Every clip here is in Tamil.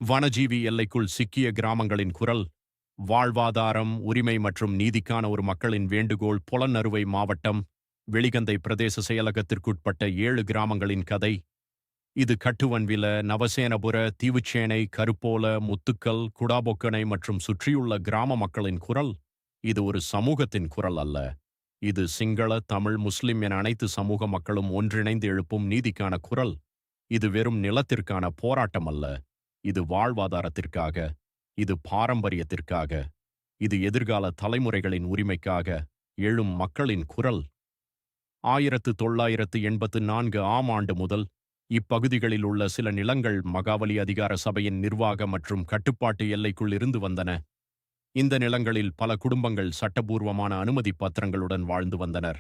வனஜீவி எல்லைக்குள் சிக்கிய கிராமங்களின் குரல். வாழ்வாதாரம், உரிமை மற்றும் நீதிக்கான ஒரு மக்களின் வேண்டுகோள். பொலன்னறுவை மாவட்டம் வெளிகந்தை பிரதேச செயலகத்திற்குட்பட்ட 7 கிராமங்களின் கதை. இது கட்டுவன்வில, நவசேனபுர, தீவுச்சேனை, கருப்போல, முத்துக்கல், குடாபொக்கனை மற்றும் சுற்றியுள்ள கிராம மக்களின் குரல். இது ஒரு சமூகத்தின் குரல் அல்ல. இது சிங்கள, தமிழ், முஸ்லிம் என அனைத்து சமூக மக்களும் ஒன்றிணைந்து எழுப்பும் நீதிக்கான குரல். இது வெறும் நிலத்திற்கான போராட்டம் அல்ல. இது வாழ்வாதாரத்திற்காக. இது பாரம்பரியத்திற்காக. இது எதிர்கால தலைமுறைகளின் உரிமைக்காக எழும் மக்களின் குரல். 1984 ஆம் ஆண்டு முதல் இப்பகுதிகளில் உள்ள சில நிலங்கள் மகாவலி அதிகார சபையின் நிர்வாக மற்றும் கட்டுப்பாட்டு எல்லைக்குள் இருந்து வந்தன. இந்த நிலங்களில் பல குடும்பங்கள் சட்டபூர்வமான அனுமதி பத்திரங்களுடன் வாழ்ந்து வந்தனர்.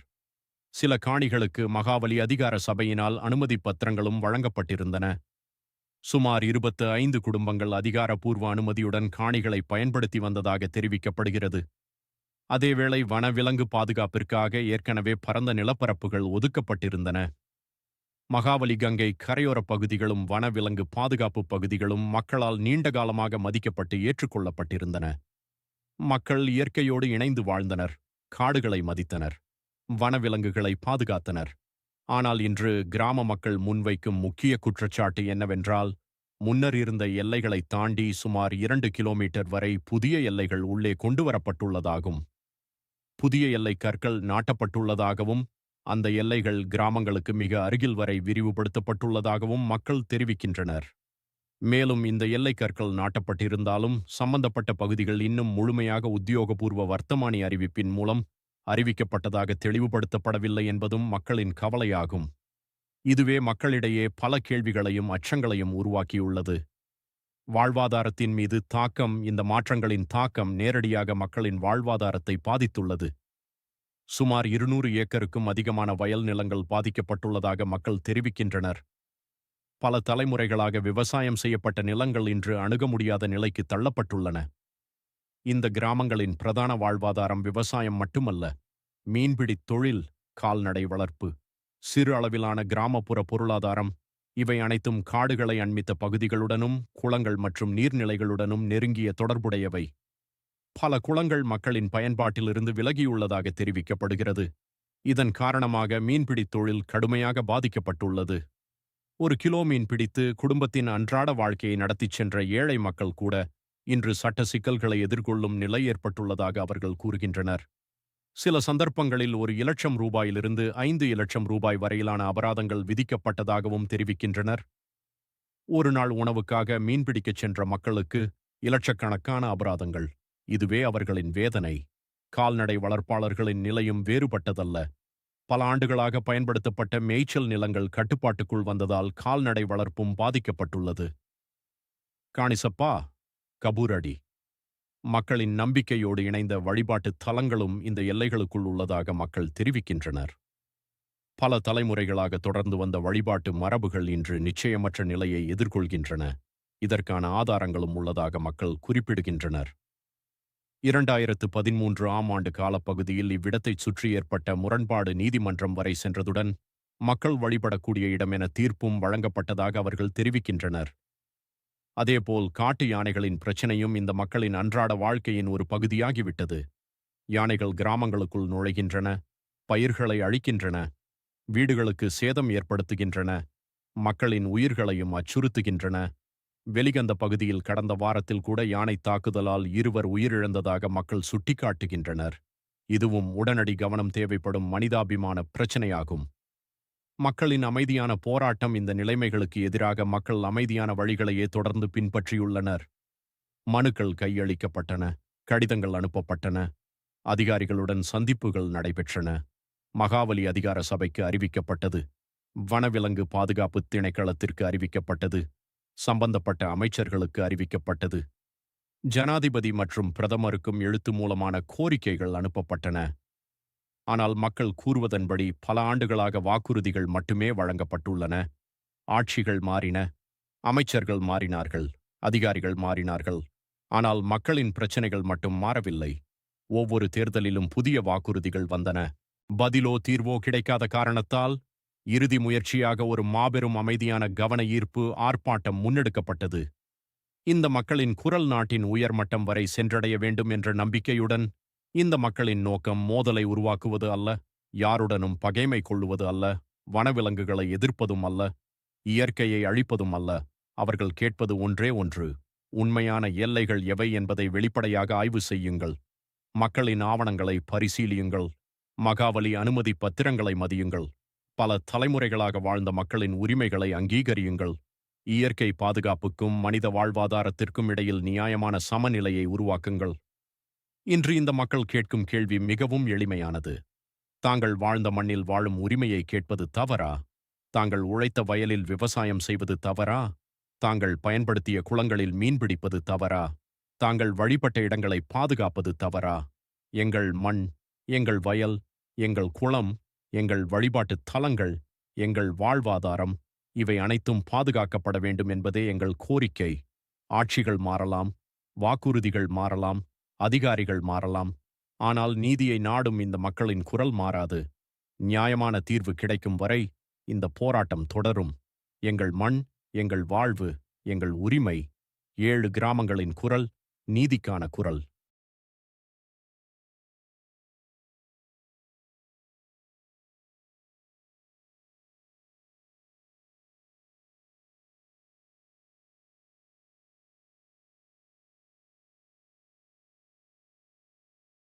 சில காணிகளுக்கு மகாவலி அதிகார சபையினால் அனுமதி பத்திரங்களும் வழங்கப்பட்டிருந்தன. சுமார் 25 குடும்பங்கள் அதிகாரப்பூர்வ அனுமதியுடன் காணிகளை பயன்படுத்தி வந்ததாக தெரிவிக்கப்படுகிறது. அதேவேளை வனவிலங்கு பாதுகாப்பிற்காக ஏற்கனவே பரந்த நிலப்பரப்புகள் ஒதுக்கப்பட்டிருந்தன. மகாவலி கங்கை கரையோரப் பகுதிகளும் வனவிலங்கு பாதுகாப்பு பகுதிகளும் மக்களால் நீண்டகாலமாக மதிக்கப்பட்டு ஏற்றுக்கொள்ளப்பட்டிருந்தன. மக்கள் இயற்கையோடு இணைந்து வாழ்ந்தனர், காடுகளை மதித்தனர், வனவிலங்குகளை பாதுகாத்தனர். ஆனால் இன்று கிராம மக்கள் முன்வைக்கும் முக்கிய குற்றச்சாட்டு என்னவென்றால், முன்னர் இருந்த எல்லைகளை தாண்டி சுமார் 2 கிலோமீட்டர் வரை புதிய எல்லைகள் உள்ளே கொண்டுவரப்பட்டுள்ளதாகும். புதிய எல்லை கற்கள் நாட்டப்பட்டுள்ளதாகவும், அந்த எல்லைகள் கிராமங்களுக்கு மிக அருகில் வரை விரிவுபடுத்தப்பட்டுள்ளதாகவும் மக்கள் தெரிவிக்கின்றனர். மேலும் இந்த எல்லை கற்கள் நாட்டப்பட்டிருந்தாலும் சம்பந்தப்பட்ட பகுதிகள் இன்னும் முழுமையாக உத்தியோகபூர்வ வர்த்தமானி அறிவிப்பின் மூலம் அறிவிக்கப்பட்டதாக தெளிவுபடுத்தப்படவில்லை என்பதும் மக்களின் கவலையாகும். இதுவே மக்களிடையே பல கேள்விகளையும் அச்சங்களையும் உருவாக்கியுள்ளது. வாழ்வாதாரத்தின் மீது தாக்கம். இந்த மாற்றங்களின் தாக்கம் நேரடியாக மக்களின் வாழ்வாதாரத்தை பாதித்துள்ளது. சுமார் 200 ஏக்கருக்கும் அதிகமான வயல் நிலங்கள் பாதிக்கப்பட்டுள்ளதாக மக்கள் தெரிவிக்கின்றனர். பல தலைமுறைகளாக விவசாயம் செய்யப்பட்ட நிலங்கள் இன்று அணுக முடியாத நிலைக்கு தள்ளப்பட்டுள்ளன. இந்த கிராமங்களின் பிரதான வாழ்வாதாரம் விவசாயம் மட்டுமல்ல. மீன்பிடித் தொழில், கால்நடை வளர்ப்பு, சிறு அளவிலான கிராமப்புற பொருளாதாரம், இவை அனைத்தும் காடுகளை அண்மித்த பகுதிகளுடனும் குளங்கள் மற்றும் நீர்நிலைகளுடனும் நெருங்கிய தொடர்புடையவை. பல குளங்கள் மக்களின் பயன்பாட்டிலிருந்து விலகியுள்ளதாக தெரிவிக்கப்படுகிறது. இதன் காரணமாக மீன்பிடித் தொழில் கடுமையாக பாதிக்கப்பட்டுள்ளது. ஒரு கிலோ மீன் பிடித்து குடும்பத்தின் அன்றாட வாழ்க்கையை நடத்திச் சென்ற ஏழை மக்கள் கூட இன்று சட்ட சிக்கல்களை எதிர்கொள்ளும் நிலை ஏற்பட்டுள்ளதாக அவர்கள் கூறுகின்றனர். சில சந்தர்ப்பங்களில் 1,00,000 ரூபாயிலிருந்து 5,00,000 ரூபாய் வரையிலான அபராதங்கள் விதிக்கப்பட்டதாகவும் தெரிவிக்கின்றனர். ஒரு நாள் உணவுக்காக மீன்பிடிக்கச் சென்ற மக்களுக்கு இலட்சக்கணக்கான அபராதங்கள். இதுவே அவர்களின் வேதனை. கால்நடை வளர்ப்பாளர்களின் நிலையும் வேறுபட்டதல்ல. பல ஆண்டுகளாக பயன்படுத்தப்பட்ட மேய்ச்சல் நிலங்கள் கட்டுப்பாட்டுக்குள் வந்ததால் கால்நடை வளர்ப்பும் பாதிக்கப்பட்டுள்ளது. காணிசப்பா, கபூரடி, மக்களின் நம்பிக்கையோடு இணைந்த வழிபாட்டு தலங்களும் இந்த எல்லைகளுக்குள் உள்ளதாக மக்கள் தெரிவிக்கின்றனர். பல தலைமுறைகளாக தொடர்ந்து வந்த வழிபாட்டு மரபுகள் இன்று நிச்சயமற்ற நிலையை எதிர்கொள்கின்றன. இதற்கான ஆதாரங்களும் உள்ளதாக மக்கள் குறிப்பிடுகின்றனர். 2013 ஆம் ஆண்டு காலப்பகுதியில் இவ்விடத்தைச் சுற்றி ஏற்பட்ட முரண்பாடு நீதிமன்றம் வரை சென்றதுடன் மக்கள் வழிபடக்கூடிய இடம் என தீர்ப்பும் வழங்கப்பட்டதாக அவர்கள் தெரிவிக்கின்றனர். அதேபோல் காட்டு யானைகளின் பிரச்சனையும் இந்த மக்களின் அன்றாட வாழ்க்கையின் ஒரு பகுதியாகிவிட்டது. யானைகள் கிராமங்களுக்குள் நுழைகின்றன, பயிர்களை அழிக்கின்றன, வீடுகளுக்கு சேதம் ஏற்படுத்துகின்றன, மக்களின் உயிர்களையும் அச்சுறுத்துகின்றன. வெளிகந்த பகுதியில் கடந்த வாரத்தில் கூட யானை தாக்குதலால் 2 உயிரிழந்ததாக மக்கள் சுட்டிக்காட்டுகின்றனர். இதுவும் உடனடி கவனம் தேவைப்படும் மனிதாபிமான பிரச்சனையாகும். மக்களின் அமைதியான போராட்டம். இந்த நிலைமைகளுக்கு எதிராக மக்கள் அமைதியான வழிகளையே தொடர்ந்து பின்பற்றியுள்ளனர். மனுக்கள் கையளிக்கப்பட்டன, கடிதங்கள் அனுப்பப்பட்டன, அதிகாரிகளுடன் சந்திப்புகள் நடைபெற்றன. மகாவலி அதிகார சபைக்கு அறிவிக்கப்பட்டது, வனவிலங்கு பாதுகாப்பு திணைக்களத்திற்கு அறிவிக்கப்பட்டது, சம்பந்தப்பட்ட அமைச்சர்களுக்கு அறிவிக்கப்பட்டது. ஜனாதிபதி மற்றும் பிரதமருக்கும் எழுத்து மூலமான கோரிக்கைகள் அனுப்பப்பட்டன. ஆனால் மக்கள் கூறுவதன்படி பல ஆண்டுகளாக வாக்குறுதிகள் மட்டுமே வழங்கப்பட்டுள்ளன. ஆட்சிகள் மாறின, அமைச்சர்கள் மாறினார்கள், அதிகாரிகள் மாறினார்கள். ஆனால் மக்களின் பிரச்சனைகள் மட்டும் மாறவில்லை. ஒவ்வொரு தேர்தலிலும் புதிய வாக்குறுதிகள் வந்தன. பதிலோ தீர்வோ கிடைக்காத காரணத்தால் இறுதி முயற்சியாக ஒரு மாபெரும் அமைதியான கவன ஈர்ப்பு ஆர்ப்பாட்டம் முன்னெடுக்கப்பட்டது. இந்த மக்களின் குரல் நாட்டின் உயர்மட்டம் வரை சென்றடைய வேண்டும் என்ற நம்பிக்கையுடன், இந்த மக்களின் நோக்கம் மோதலை உருவாக்குவது அல்ல, யாருடனும் பகைமை கொள்ளுவது அல்ல, வனவிலங்குகளை எதிர்ப்பதும் அல்ல, இயற்கையை அழிப்பதும் அல்ல. அவர்கள் கேட்பது ஒன்றே ஒன்று: உண்மையான எல்லைகள் எவை என்பதை வெளிப்படையாக ஆய்வு செய்யுங்கள். மக்களின் ஆவணங்களை பரிசீலியுங்கள். மகாவலி அனுமதி பத்திரங்களை மதியுங்கள். பல தலைமுறைகளாக வாழ்ந்த மக்களின் உரிமைகளை அங்கீகரியுங்கள். இயற்கை பாதுகாப்புக்கும் மனித வாழ்வாதாரத்திற்கும் இடையில் நியாயமான சமநிலையை உருவாக்குங்கள். இன்று இந்த மக்கள் கேட்கும் கேள்வி மிகவும் எளிமையானது. தாங்கள் வாழ்ந்த மண்ணில் வாழும் உரிமையை கேட்பது தவறா? தாங்கள் உழைத்த வயலில் விவசாயம் செய்வது தவறா? தாங்கள் பயன்படுத்திய குளங்களில் மீன்பிடிப்பது தவறா? தாங்கள் வழிபட்ட இடங்களை பாதுகாப்பது தவறா? எங்கள் மண், எங்கள் வயல், எங்கள் குளம், எங்கள் வழிபாட்டுத் தலங்கள், எங்கள் வாழ்வாதாரம், இவை அனைத்தும் பாதுகாக்கப்பட வேண்டும் என்பதே எங்கள் கோரிக்கை. ஆட்சிகள் மாறலாம், வாக்குறுதிகள் மாறலாம், அதிகாரிகள் மாறலாம். ஆனால் நீதியை நாடும் இந்த மக்களின் குரல் மாறாது. நியாயமான தீர்வு கிடைக்கும் வரை இந்த போராட்டம் தொடரும். எங்கள் மண், எங்கள் வாழ்வு, எங்கள் உரிமை. 7 கிராமங்களின் குரல், நீதிக்கான குரல்.